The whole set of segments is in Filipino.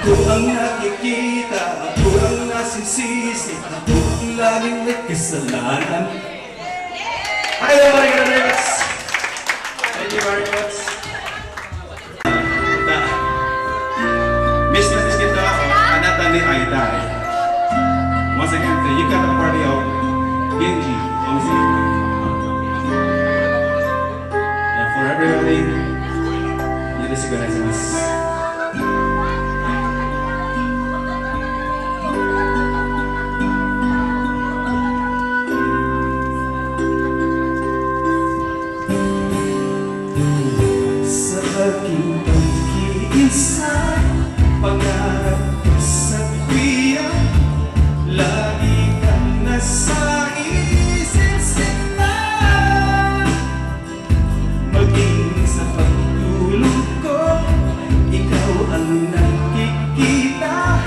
Ako ang nakikita, ako ang nasisisi, ako ang laging may kasalanan. Hi, everybody, very much. Thank you very much. Miss Mrs. Kita, Anata ni Aida. Once again, you got the party of Genji, Ozi. And for everybody, you just recognize us. Sa aking pag-iisa, pangarap ko sa tuwira, lagi kang nasa isip-sita. Maging sa pagtulog ko, ikaw ang nakikita.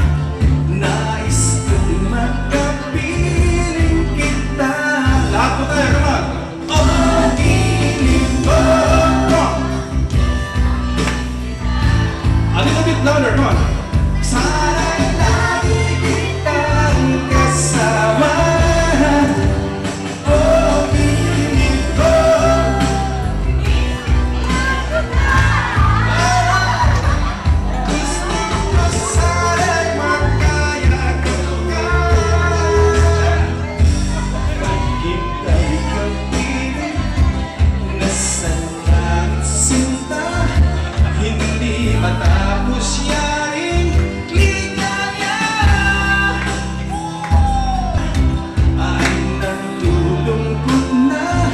Nais kong makapiling kita. Lahat po tayo, come on! Oh, inig ko! A little bit louder, come on! Sana'y lagi kitang kasama. Oh, inig ko! Gusto ko sana'y makayakap ka. Pag kita'y kapiling, nasa langit sinta, hindi matapos yaring ligaya. Ay nalulungkot na,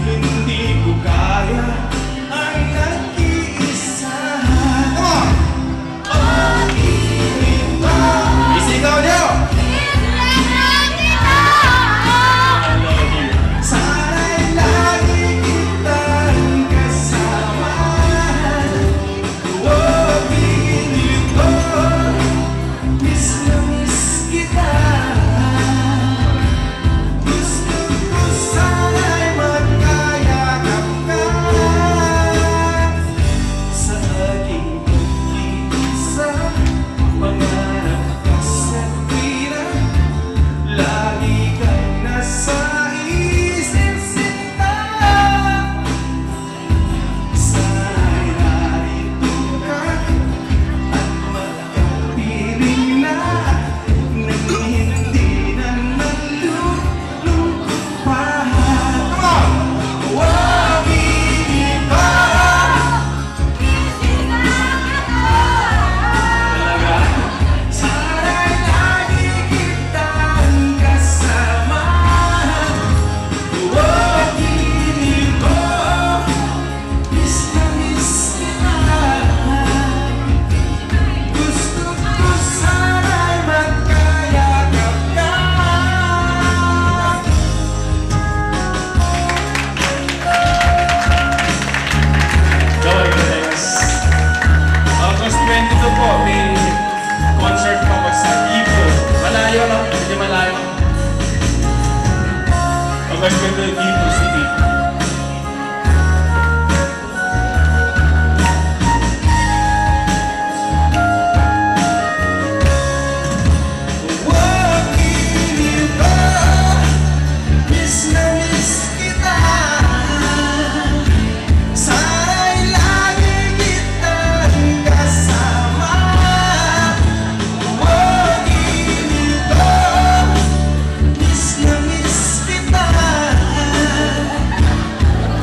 hindi ko kaya ang nag-iisa. Come on! Oh, inig ko! Isigaw niyo! I love you. Sana'y lagi kitang kasama. Oh, inig ko! Miss na miss kita. Gusto ko sana'y magkayakap ka. Sa aking pag-iisa, pangarap ka sa tuwira, lagi kang nasa isip-sita. Sana'y narito ka at makapiling na, nang hindi na nalulungkot pa. Come on! Wow, inig ko! Talaga? Sana'y lagi kitang kasama. Wow, inig ko! Miss na miss kita. Gusto ko sana'y magkayakap ka. Gawin ko, thanks. August 22 po, may concert po ako sa Ipo. Malayo lang, medyo malayo. August 22, Ipo City. Wow, inig ko! Miss na miss kita. Sana'y lagi kitang kasama. Wow, inig ko! Miss na miss kita.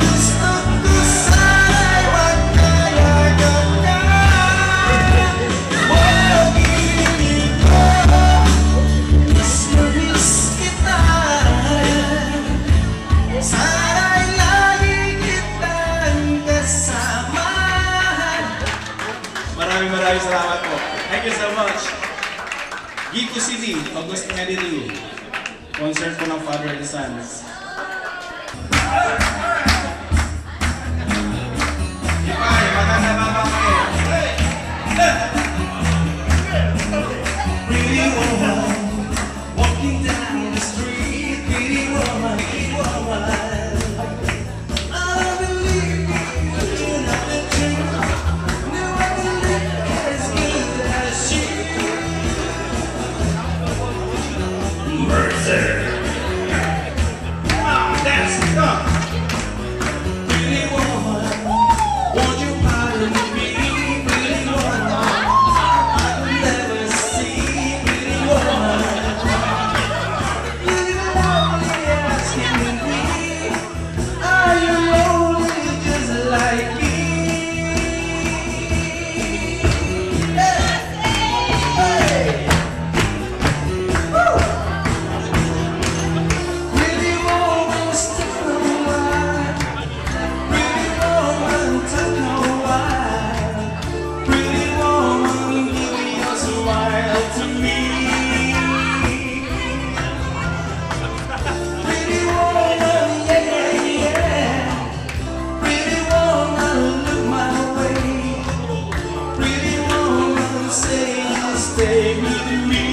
Gusto ko sana'y magkayakap ka. Wow, inig ko! Miss na miss kita. Sana'y lagi kitang kasama. Maraming salamat po. Thank you so much. Riko Soliman, August 22. Concert po ng Father and Sons. Ipay, maganda mama kayo. Pretty woman, walking down the street. Pretty woman, I believe you're not the truth. No, I believe as good as she. with me,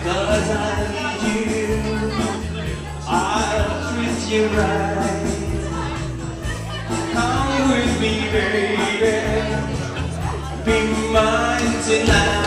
'cause I need you. I'll treat you right. Come with me, baby. Be mine tonight.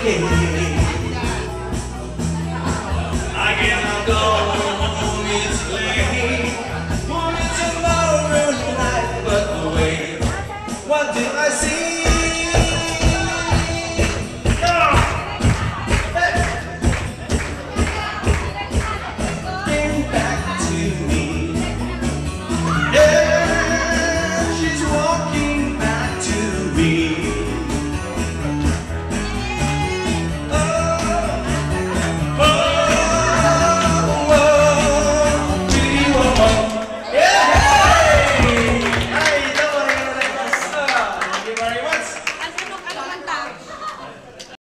Okay.